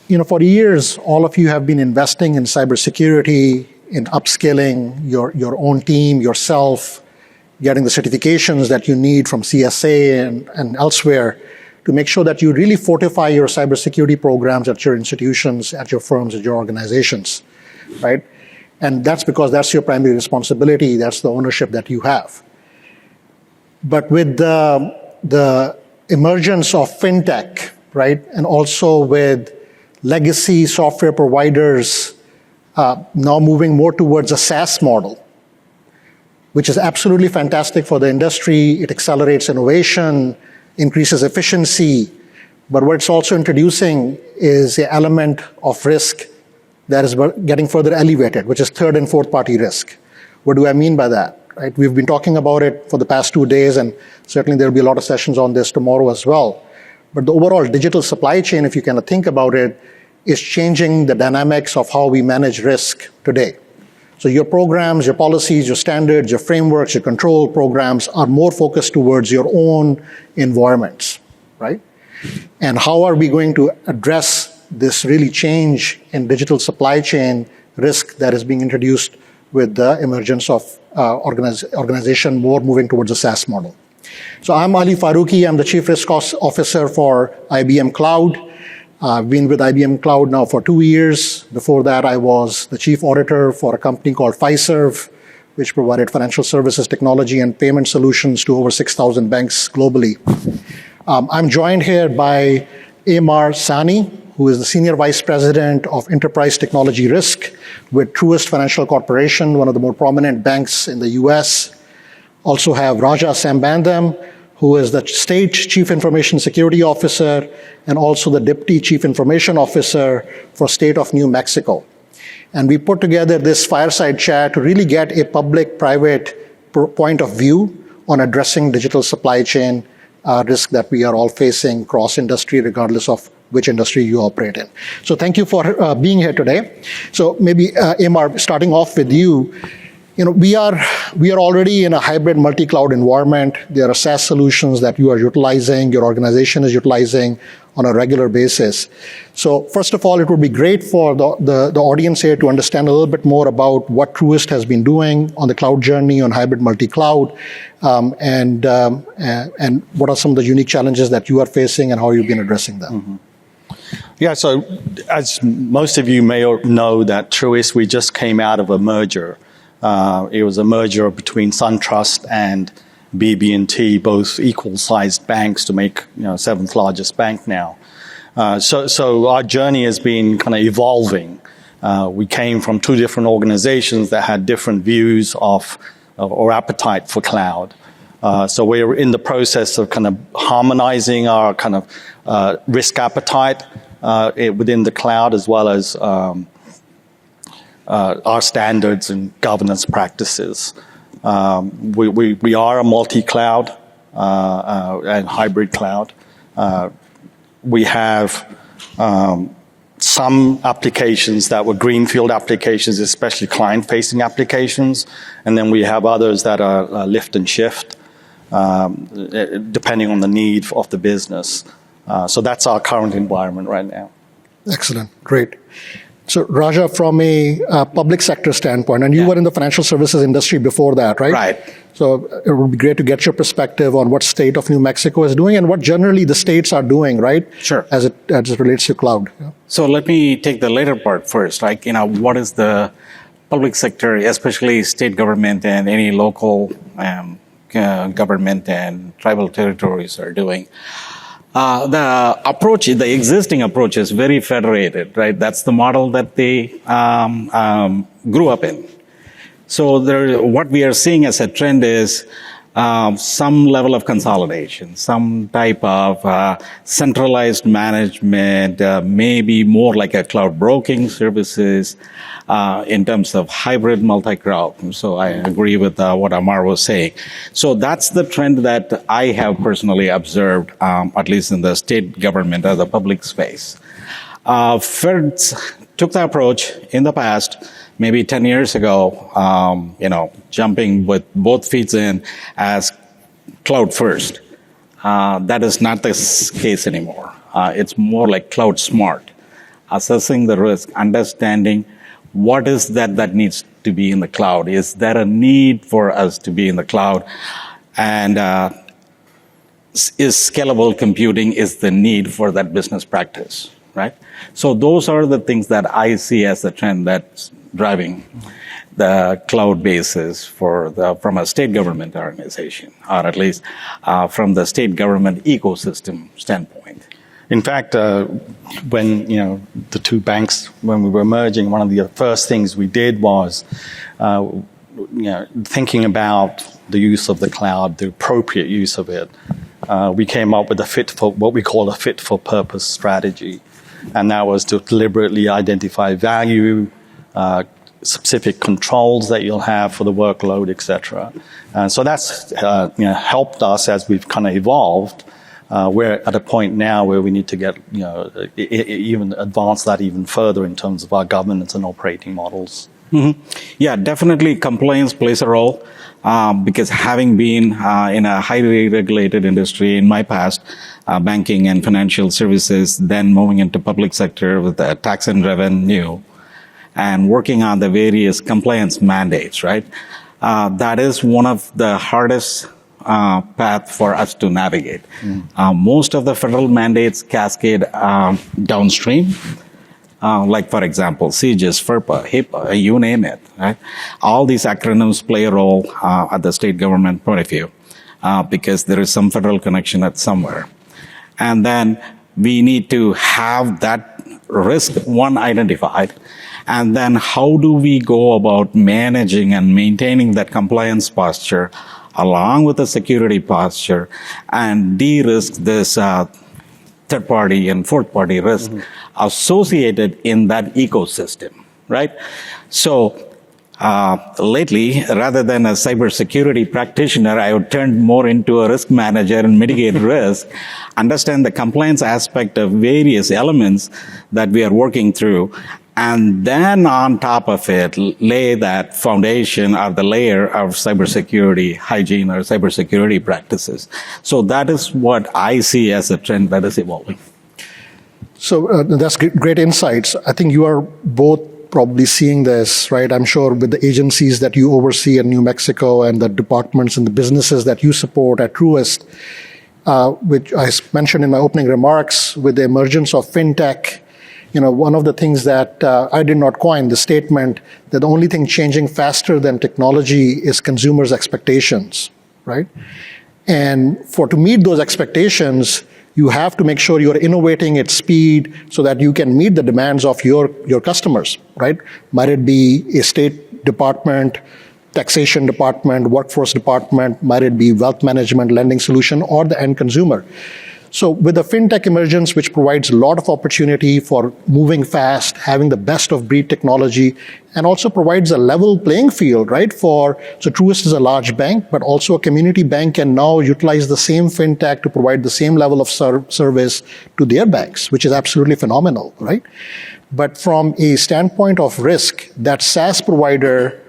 For years, all of you have been investing in cybersecurity, in upskilling your own team, yourself, getting the certifications that you need from CSA and elsewhere to make sure that you really fortify your cybersecurity programs at your institutions, at your firms, at your organizations, right? And that's because that's your primary responsibility. That's the ownership that you have. But with the emergence of fintech, right, and also with legacy software providers now moving more towards a SaaS model, which is absolutely fantastic for the industry. It accelerates innovation, increases efficiency, but what it's also introducing is an element of risk that is getting further elevated, which is third and fourth party risk. What do I mean by that? Right? We've been talking about it for the past 2 days, and certainly there'll be a lot of sessions on this tomorrow as well. But the overall digital supply chain, if you kind of think about it, is changing the dynamics of how we manage risk today. So your programs, your policies, your standards, your frameworks, your control programs are more focused towards your own environments, right? And how are we going to address this really change in digital supply chain risk that is being introduced with the emergence of organization more moving towards a SaaS model? So I'm Aly Farooqui. I'm the Chief Risk Officer for IBM Cloud. I've been with IBM Cloud now for 2 years. Before that, I was the chief auditor for a company called Fiserv, which provided financial services, technology, and payment solutions to over 6,000 banks globally. I'm joined here by Amar Saini, who is the Senior Vice President of Enterprise Technology Risk with Truist Financial Corporation, one of the more prominent banks in the US. Also have Raja Sambandam, who is the State Chief Information Security Officer and also the Deputy Chief Information Officer for State of New Mexico. And we put together this fireside chat to really get a public-private point of view on addressing digital supply chain risk that we are all facing cross-industry, regardless of which industry you operate in. So thank you for being here today. So maybe, Amar, starting off with you, we are already in a hybrid multi-cloud environment. There are SaaS solutions that you are utilizing, your organization is utilizing on a regular basis. So first of all, it would be great for the audience here to understand a little bit more about what Truist has been doing on the cloud journey on hybrid multi-cloud, and what are some of the unique challenges that you are facing and how you've been addressing them. Mm-hmm. Yeah, so as most of you may know that Truist, we just came out of a merger. It was a merger between SunTrust and BB&T, both equal-sized banks to make, seventh largest bank now. So our journey has been kind of evolving. We came from two different organizations that had different views of or appetite for cloud. So we're in the process of kind of harmonizing our kind of risk appetite within the cloud, as well as our standards and governance practices. We are a multi-cloud and hybrid cloud. We have some applications that were greenfield applications, especially client-facing applications, and then we have others that are lift and shift, depending on the need of the business. So that's our current environment right now. Excellent, great. So Raja, from a public sector standpoint, and you were in the financial services industry before that, right? Right. So it would be great to get your perspective on what state of New Mexico is doing and what generally the states are doing, right? Sure. As it relates to cloud. Yeah. So let me take the later part first. What is the public sector, especially state government and any local government and tribal territories are doing? The existing approach is very federated, right? That's the model that they grew up in. So what we are seeing as a trend is some level of consolidation, some type of centralized management, maybe more like a cloud broking services in terms of hybrid multi-cloud. So I agree with what Amar was saying. So that's the trend that I have personally observed, at least in the state government or the public space. Feds took the approach in the past, maybe 10 years ago, jumping with both feet in as cloud first. That is not the case anymore. It's more like cloud smart. assessing the risk, understanding what is that needs to be in the cloud. Is there a need for us to be in the cloud? And is scalable computing is the need for that business practice, right? So those are the things that I see as the trend that's driving the cloud basis from a state government organization, or at least from the state government ecosystem standpoint. In fact, when the two banks, when we were merging, one of the first things we did was, thinking about the use of the cloud, the appropriate use of it. We came up with what we call a fit for purpose strategy, and that was to deliberately identify value, specific controls that you'll have for the workload, etc. And so that's helped us as we've kind of evolved. We're at a point now where we need to get even advance that even further in terms of our governance and operating models. Mm-hmm. Yeah, definitely compliance plays a role because having been in a highly regulated industry in my past, banking and financial services, then moving into public sector with tax and revenue, and working on the various compliance mandates, right? That is one of the hardest path for us to navigate. Most of the federal mandates cascade downstream, like, for example, CGIS, FERPA, HIPAA, you name it, right? All these acronyms play a role at the state government point of view because there is some federal connection at somewhere. And then we need to have that risk, one, identified, and then how do we go about managing and maintaining that compliance posture along with the security posture and de-risk this third-party and fourth-party risk associated in that ecosystem, right? So lately, rather than a cybersecurity practitioner, I would turn more into a risk manager and mitigate risk, understand the compliance aspect of various elements that we are working through, and then on top of it, lay that foundation or the layer of cybersecurity hygiene or cybersecurity practices. So that is what I see as a trend that is evolving. So that's great insights. I think you are both probably seeing this, right? I'm sure with the agencies that you oversee in New Mexico and the departments and the businesses that you support at Truist, which I mentioned in my opening remarks, with the emergence of fintech. One of the things that I did not coin, the statement that the only thing changing faster than technology is consumers' expectations, right? And to meet those expectations, you have to make sure you're innovating at speed so that you can meet the demands of your customers, right? Might it be a state department, taxation department, workforce department, might it be wealth management, lending solution, or the end consumer. So with the fintech emergence, which provides a lot of opportunity for moving fast, having the best of breed technology, and also provides a level playing field, right? So Truist is a large bank, but also a community bank can now utilize the same fintech to provide the same level of service to their banks, which is absolutely phenomenal, right? But from a standpoint of risk, that SaaS provider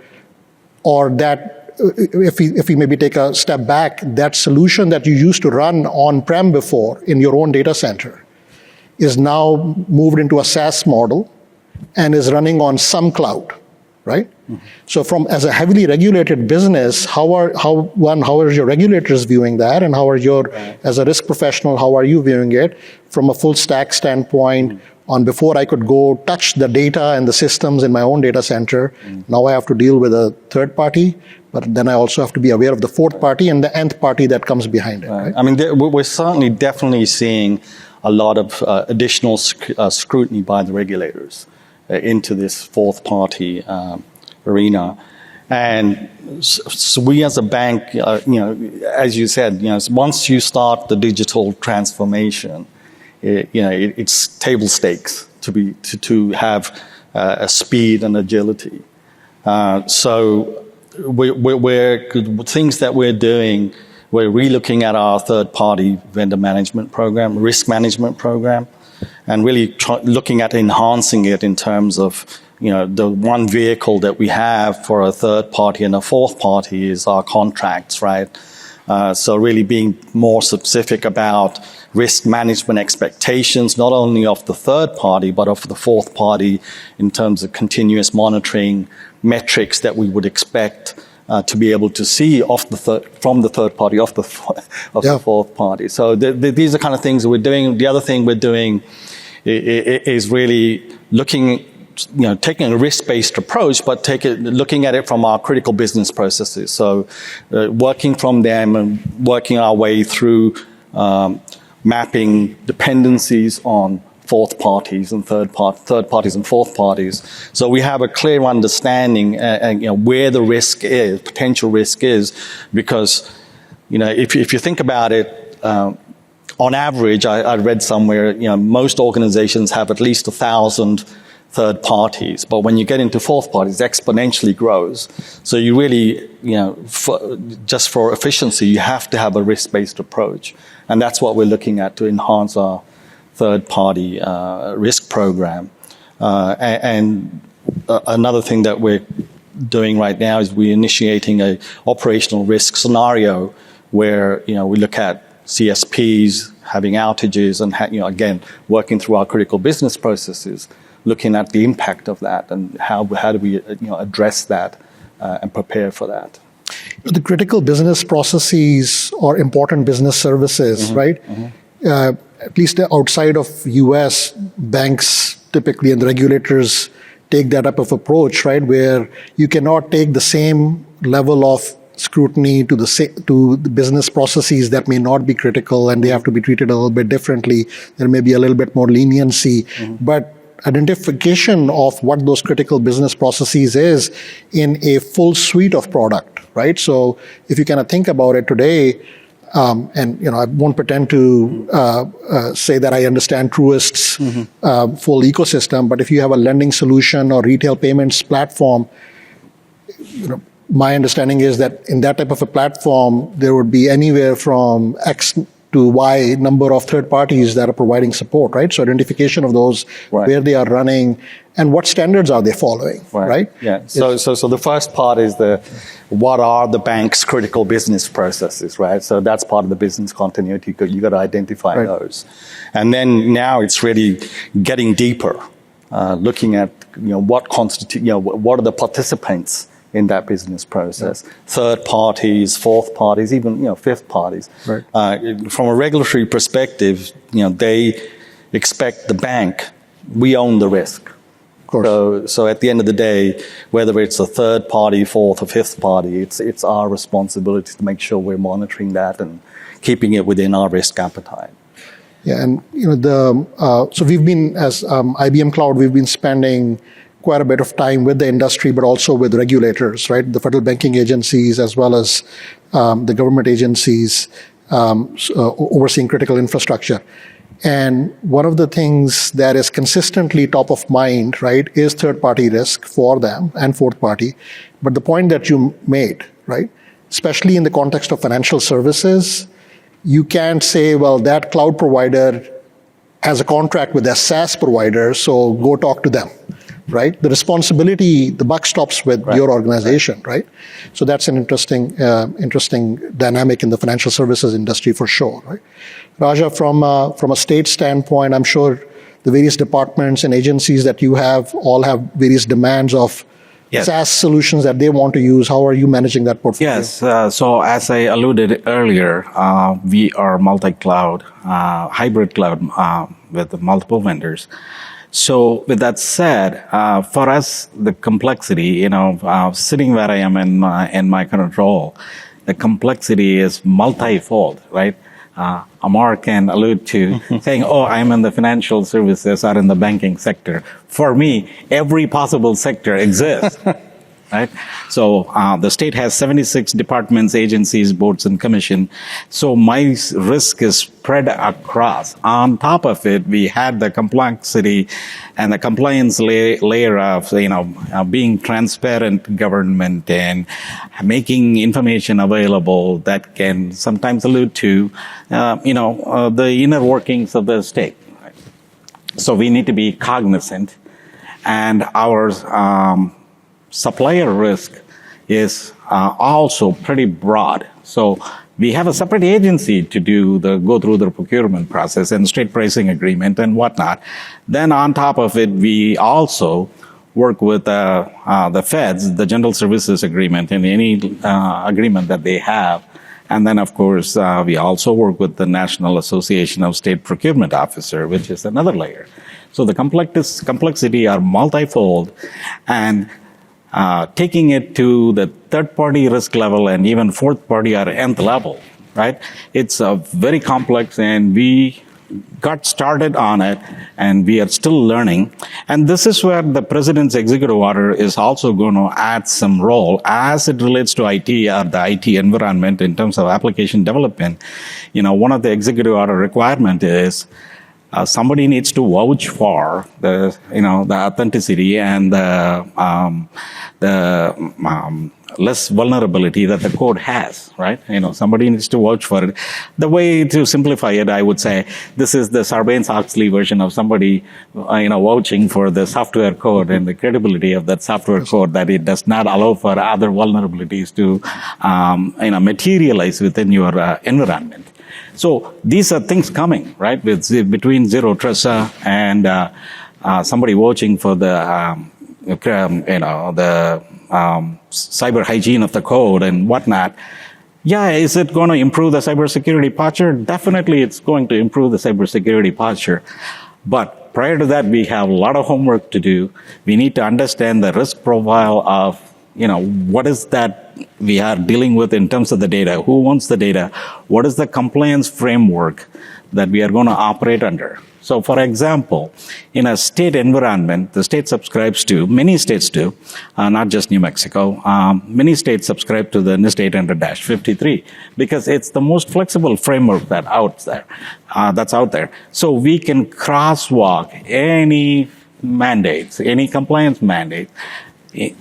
or that if we maybe take a step back, that solution that you used to run on-prem before in your own data center is now moved into a SaaS model and is running on some cloud, right? So as a heavily regulated business, how are your regulators viewing that, and as a risk professional, how are you viewing it from a full stack standpoint? On before I could go touch the data and the systems in my own data center, now I have to deal with a third party, but then I also have to be aware of the fourth party and the nth party that comes behind it. Right? I mean, we're definitely seeing a lot of additional scrutiny by the regulators into this fourth party arena. And so we as a bank, as you said, once you start the digital transformation, it's table stakes to have speed and agility. So we're things that we're doing. We're relooking at our third-party vendor management program, risk management program, and really looking at enhancing it in terms of the one vehicle that we have for a third party and a fourth party is our contracts, right? So really being more specific about risk management expectations, not only of the third party, but of the fourth party in terms of continuous monitoring metrics that we would expect to be able to see from the third party, of the fourth party. So these are kind of things that we're doing. The other thing we're doing is really looking, taking a risk-based approach, but looking at it from our critical business processes. So working from them and working our way through mapping dependencies on fourth parties and third parties and fourth parties. So we have a clear understanding where the risk is, potential risk is, because if you think about it, on average, I read somewhere, most organizations have at least 1,000 third parties, but when you get into fourth parties, it exponentially grows. So you really, just for efficiency, you have to have a risk-based approach. And that's what we're looking at to enhance our third-party risk program. And another thing that we're doing right now is we're initiating a operational risk scenario where, we look at CSPs having outages and, again, working through our critical business processes, looking at the impact of that and how do we address that and prepare for that. The critical business processes or important business services, right? At least outside of US, banks typically and the regulators take that type of approach, right? Where you cannot take the same level of scrutiny to the business processes that may not be critical and they have to be treated a little bit differently. There may be a little bit more leniency, but identification of what those critical business processes is in a full suite of product, right? So if you kind of think about it today, and I won't pretend to say that I understand Truist's full ecosystem, but if you have a lending solution or retail payments platform, my understanding is that in that type of a platform, there would be anywhere from X to Y number of third parties that are providing support, right? So identification of those, where they are running, and what standards are they following, right? Yeah. So the first part is what are the bank's critical business processes, right? So that's part of the business continuity. You got to identify those, and then now it's really getting deeper, looking at what are the participants in that business process, third parties, fourth parties, even fifth parties. Right. From a regulatory perspective, they expect the bank, we own the risk. Of course. So at the end of the day, whether it's a third party, fourth or fifth party, it's our responsibility to make sure we're monitoring that and keeping it within our risk appetite. Yeah, and so we've been, as IBM Cloud, we've been spending quite a bit of time with the industry, but also with regulators, right? The federal banking agencies, as well as the government agencies overseeing critical infrastructure. And one of the things that is consistently top of mind, right, is third-party risk for them and fourth party. But the point that you made, right, especially in the context of financial services, you can't say, well, that cloud provider has a contract with a SaaS provider, so go talk to them. Right, the responsibility, the buck stops with your organization, right? So that's an interesting dynamic in the financial services industry for sure, right? Raja, from a state standpoint, I'm sure the various departments and agencies that you have all have various demands of SaaS solutions that they want to use. How are you managing that portfolio? Yes, so as I alluded earlier, we are multi-cloud, hybrid cloud with multiple vendors. So with that said, for us, the complexity, sitting where I am in my current role, the complexity is multifold, right? Amar can allude to saying, I'm in the financial services or in the banking sector. For me, every possible sector exists. Right? So the state has 76 departments, agencies, boards, and commission. So my risk is spread across. On top of it, we had the complexity and the compliance layer of, being transparent government and making information available that can sometimes allude to, the inner workings of the state. Right? So we need to be cognizant, and our supplier risk is also pretty broad. So we have a separate agency to go through the procurement process and state pricing agreement and whatnot. Then on top of it, we also work with the feds, the General Services Agreement, and any agreement that they have. And then, of course, we also work with the National Association of State Procurement Officers, which is another layer. So the complexity are multifold, and taking it to the third-party risk level and even fourth-party or nth level, right? It's very complex, and we got started on it, and we are still learning. And this is where the President's executive order is also going to add some role as it relates to IT or the IT environment in terms of application development. One of the executive order requirement is somebody needs to vouch for the authenticity and the less vulnerability that the code has, right? Somebody needs to vouch for it. The way to simplify it, I would say, this is the Sarbanes-Oxley version of somebody, vouching for the software code and the credibility of that software code, that it does not allow for other vulnerabilities to, materialize within your environment. So these are things coming, right? Between Zero Trust and somebody vouching for the, cyber hygiene of the code and whatnot. Yeah, is it going to improve the cybersecurity posture? Definitely, it's going to improve the cybersecurity posture. But prior to that, we have a lot of homework to do. We need to understand the risk profile of, what is that we are dealing with in terms of the data? Who owns the data? What is the compliance framework that we are going to operate under? So, for example, in a state environment, the state subscribes to, many states do, not just New Mexico, many states subscribe to the NIST 800-53 because it's the most flexible framework that's out there. So we can crosswalk any mandates, any compliance mandate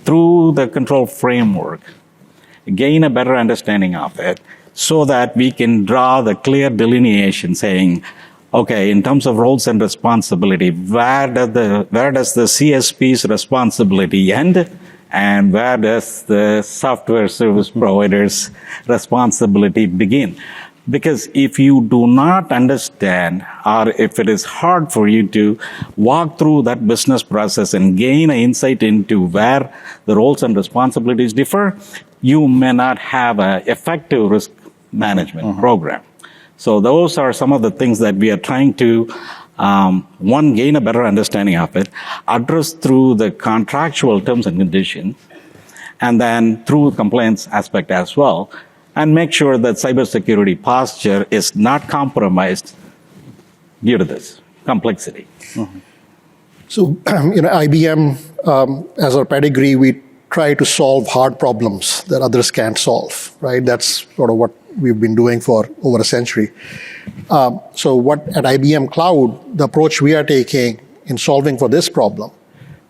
through the control framework, gain a better understanding of it, so that we can draw the clear delineation saying, okay, in terms of roles and responsibility, where does the CSP's responsibility end, and where does the software service provider's responsibility begin? Because if you do not understand, or if it is hard for you to walk through that business process and gain an insight into where the roles and responsibilities differ, you may not have an effective risk management program. So those are some of the things that we are trying to, gain a better understanding of it, address through the contractual terms and conditions, and then through compliance aspect as well, and make sure that cybersecurity posture is not compromised due to this complexity. So, IBM, as our pedigree, we try to solve hard problems that others can't solve, right? That's sort of what we've been doing for over a century. So what at IBM Cloud, the approach we are taking in solving for this problem,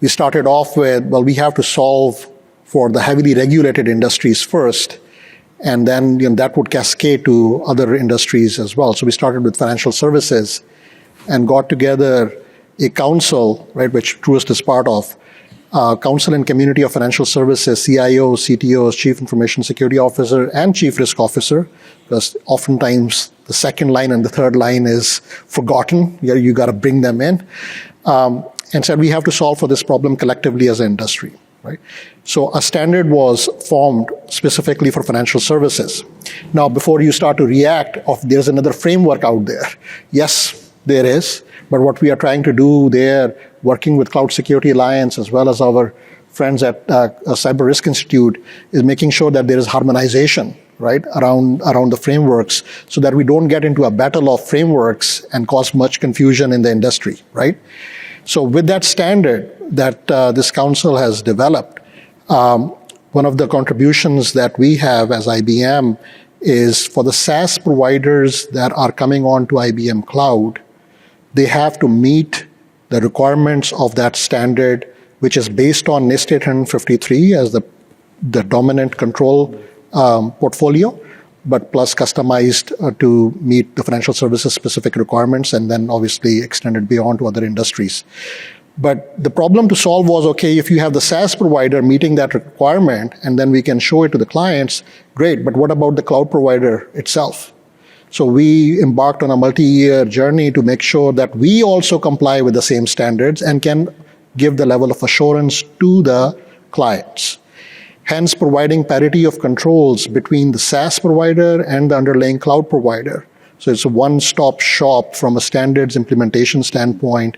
we started off with, we have to solve for the heavily regulated industries first, and then that would cascade to other industries as well. So we started with financial services and got together a council, right, which Truist is part of, Council and Community of Financial Services, CIOs, CTOs, Chief Information Security Officer, and Chief Risk Officer, because oftentimes the second line and the third line is forgotten. You got to bring them in. And said we have to solve for this problem collectively as an industry, right? So a standard was formed specifically for financial services. Now, before you start to react, there's another framework out there. Yes, there is. But what we are trying to do there, working with Cloud Security Alliance as well as our friends at Cyber Risk Institute, is making sure that there is harmonization, right, around the frameworks, so that we don't get into a battle of frameworks and cause much confusion in the industry, right? So with that standard that this council has developed, one of the contributions that we have as IBM is for the SaaS providers that are coming on to IBM Cloud, they have to meet the requirements of that standard, which is based on NIST 853 as the dominant control portfolio, but plus customized to meet the financial services specific requirements, and then obviously extended beyond to other industries. But the problem to solve was, okay, if you have the SaaS provider meeting that requirement, and then we can show it to the clients, great, but what about the cloud provider itself? So we embarked on a multi-year journey to make sure that we also comply with the same standards and can give the level of assurance to the clients. Hence, providing parity of controls between the SaaS provider and the underlying cloud provider. So it's a one-stop shop from a standards implementation standpoint.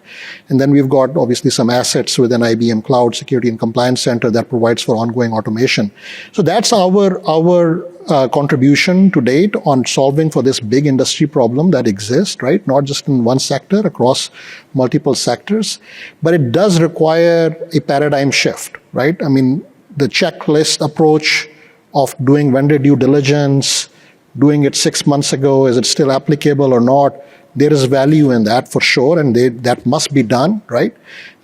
And then we've got obviously some assets within IBM Cloud Security and Compliance Center that provides for ongoing automation. So that's our contribution to date on solving for this big industry problem that exists, right? Not just in one sector, across multiple sectors. But it does require a paradigm shift, right? I mean, the checklist approach of doing vendor due diligence, doing it 6 months ago, is it still applicable or not? There is value in that for sure, and that must be done, right?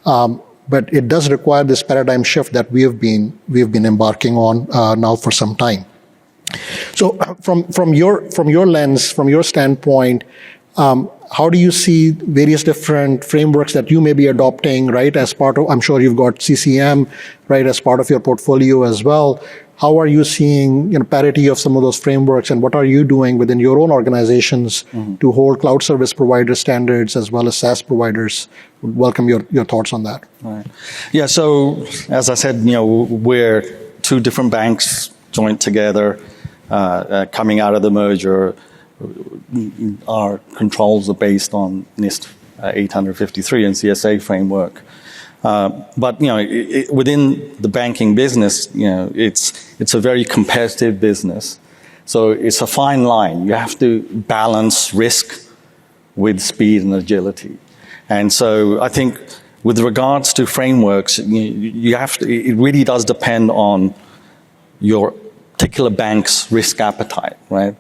But it does require this paradigm shift that we have been embarking on now for some time. So, from your lens, from your standpoint, how do you see various different frameworks that you may be adopting, right? As part of, I'm sure you've got CCM, right, as part of your portfolio as well. How are you seeing, parity of some of those frameworks, and what are you doing within your own organizations to hold cloud service provider standards as well as SaaS providers? Would welcome your thoughts on that. Right. Yeah. So as I said, we're two different banks joined together, coming out of the merger. Our controls are based on NIST 853 and CSA framework. But within the banking business, it's a very competitive business. So it's a fine line. You have to balance risk with speed and agility. And so I think with regards to frameworks, you have to. It really does depend on your particular bank's risk appetite, right?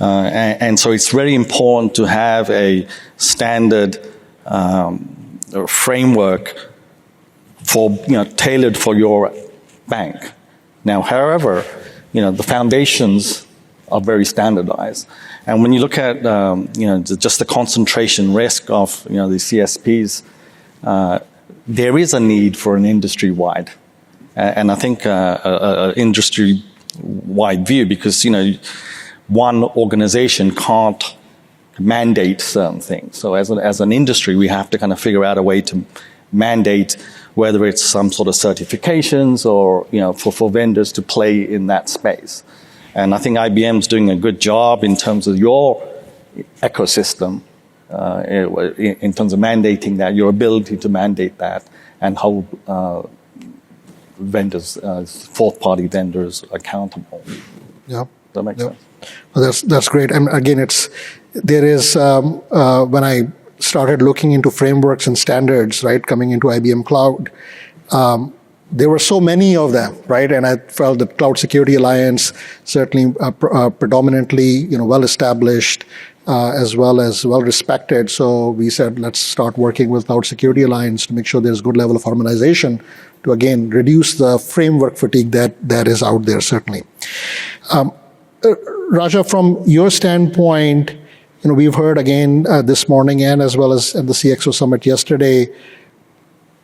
And so it's very important to have a standard framework tailored for your bank. Now, however, the foundations are very standardized. And when you look at, just the concentration risk of, the CSPs, there is a need for an industry-wide. And I think an industry-wide view, because, one organization can't mandate certain things. So as an industry, we have to kind of figure out a way to mandate, whether it's some sort of certifications or, for vendors to play in that space. And I think IBM's doing a good job in terms of your ecosystem, in terms of mandating that, your ability to mandate that, and hold vendors, fourth-party vendors accountable. Yeah. That makes sense. Well, that's great. And again, when I started looking into frameworks and standards, right, coming into IBM Cloud, there were so many of them, right? And I felt the Cloud Security Alliance certainly predominantly, well established, as well as well respected. So we said, let's start working with Cloud Security Alliance to make sure there's good level of harmonization to again reduce the framework fatigue that is out there certainly. Raja, from your standpoint, we've heard again this morning and as well as at the CXO Summit yesterday,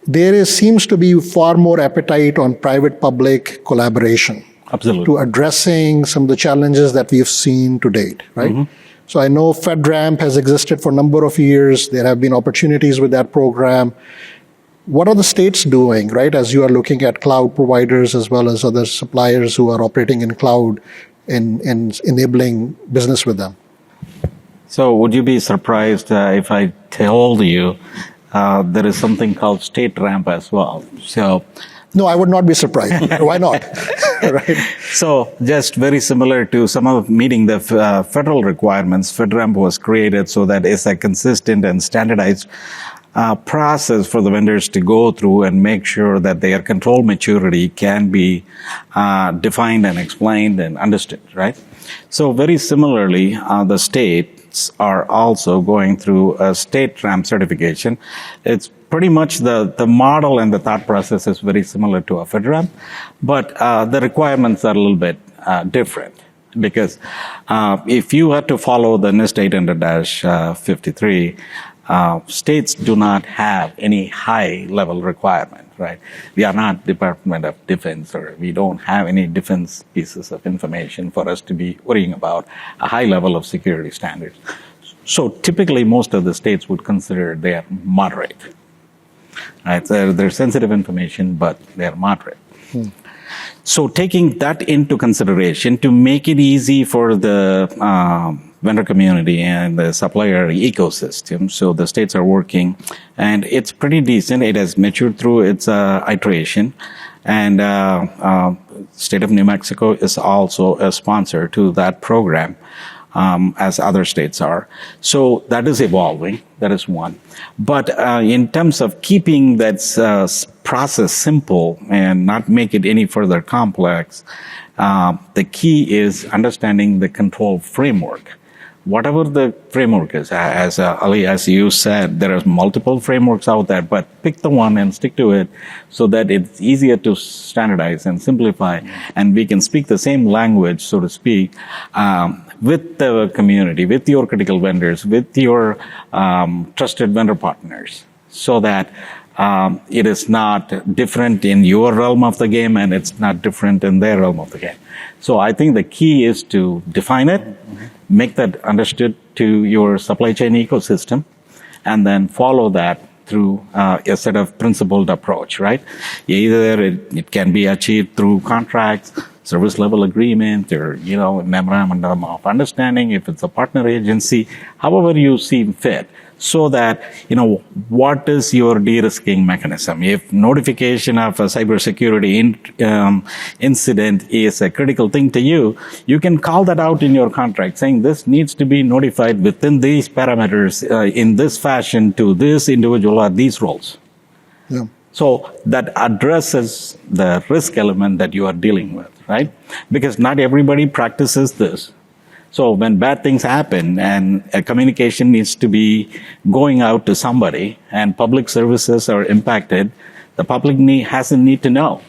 there seems to be far more appetite on private-public collaboration. Absolutely. To addressing some of the challenges that we've seen to date, right? Mm-hmm. So I know FedRAMP has existed for a number of years. There have been opportunities with that program. What are the states doing, right, as you are looking at cloud providers as well as other suppliers who are operating in cloud and enabling business with them? So would you be surprised if I told you there is something called state ramp as well? So no, I would not be surprised. Why not? Right. So just very similar to some of meeting the federal requirements, FedRAMP was created so that it's a consistent and standardized process for the vendors to go through and make sure that their control maturity can be defined and explained and understood, right? So very similarly, the states are also going through a state ramp certification. It's pretty much the model and the thought process is very similar to a FedRAMP, but the requirements are a little bit different. Because if you had to follow the NIST 800-53, states do not have any high-level requirement, right? We are not Department of Defense, or we don't have any defense pieces of information for us to be worrying about a high level of security standards. So typically, most of the states would consider they are moderate. Right? They're sensitive information, but they're moderate. So taking that into consideration, to make it easy for the vendor community and the supplier ecosystem, so the states are working, and it's pretty decent. It has matured through its iteration, and state of New Mexico is also a sponsor to that program, as other states are. So that is evolving. That is one. But in terms of keeping that process simple and not make it any further complex, the key is understanding the control framework. Whatever the framework is, as Ali, as you said, there are multiple frameworks out there, but pick the one and stick to it so that it's easier to standardize and simplify, and we can speak the same language, so to speak, with the community, with your critical vendors, with your trusted vendor partners, so that it is not different in your realm of the game and it's not different in their realm of the game. So I think the key is to define it, make that understood to your supply chain ecosystem, and then follow that through a set of principled approach, right? Either it can be achieved through contracts, service level agreement, or, memorandum of understanding, if it's a partner agency, however you see fit, so that, what is your de-risking mechanism? If notification of a cybersecurity incident is a critical thing to you, you can call that out in your contract, saying this needs to be notified within these parameters, in this fashion, to this individual or these roles. Yeah. So that addresses the risk element that you are dealing with, right? Because not everybody practices this. So when bad things happen and a communication needs to be going out to somebody and public services are impacted, the public has a need to know,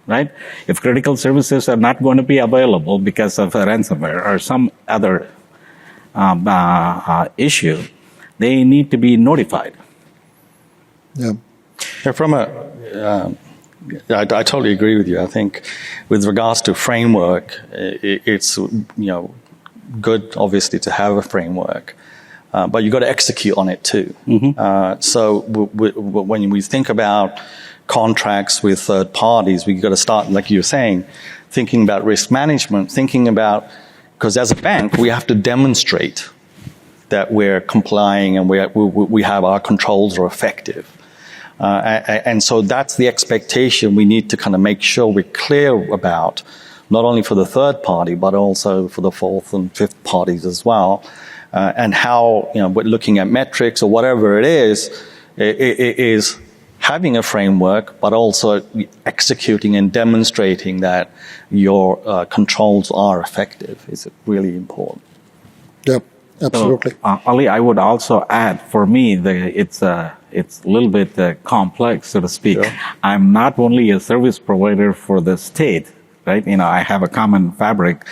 right? If critical services are not going to be available because of a ransomware or some other issue, they need to be notified. Yeah. Yeah, I totally agree with you. I think with regards to framework, it's, good, obviously, to have a framework, but you got to execute on it too. So when we think about contracts with third parties, we got to start, like you were saying, thinking about risk management, thinking about, because as a bank, we have to demonstrate that we're complying and we have our controls are effective. And so that's the expectation we need to kind of make sure we're clear about, not only for the third party, but also for the fourth and fifth parties as well. And how, we're looking at metrics or whatever it is having a framework, but also executing and demonstrating that your controls are effective is really important. Yep, absolutely. So, Ali, I would also add, for me, it's a little bit complex, so to speak. Sure. I'm not only a service provider for the state, right? I have a common fabric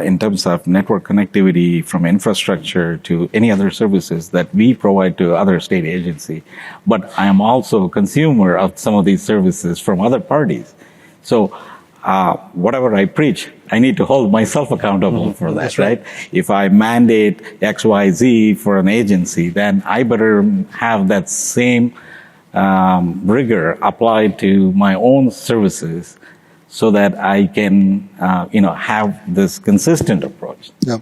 in terms of network connectivity from infrastructure to any other services that we provide to other state agency. But I am also a consumer of some of these services from other parties. So whatever I preach, I need to hold myself accountable for that, That's right? If I mandate X, Y, Z for an agency, then I better have that same rigor applied to my own services, so that I can, have this consistent approach. Yeah.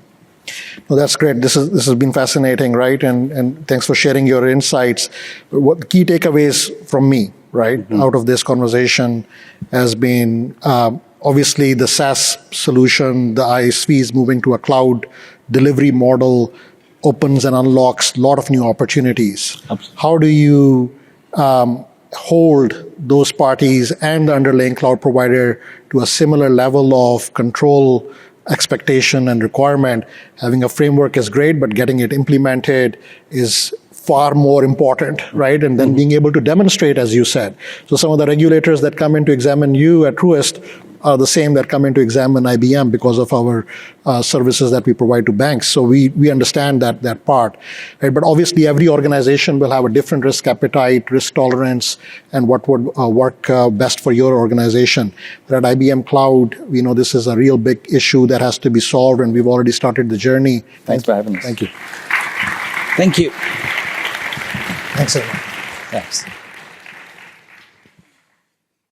Well, that's great. This has been fascinating, right? And thanks for sharing your insights. What key takeaways from me, right, out of this conversation has been, obviously the SaaS solution, the ISV is moving to a cloud delivery model, opens and unlocks a lot of new opportunities. Absolutely. How do you hold those parties and the underlying cloud provider to a similar level of control, expectation, and requirement? Having a framework is great, but getting it implemented is far more important, right? And then being able to demonstrate, as you said. So some of the regulators that come in to examine you at Truist are the same that come in to examine IBM because of our services that we provide to banks. So we understand that part. Right? But obviously, every organization will have a different risk appetite, risk tolerance, and what would work best for your organization. But at IBM Cloud, we know this is a real big issue that has to be solved, and we've already started the journey. Thanks for having us. Thank you. Thank you. Thanks, everyone. Thanks.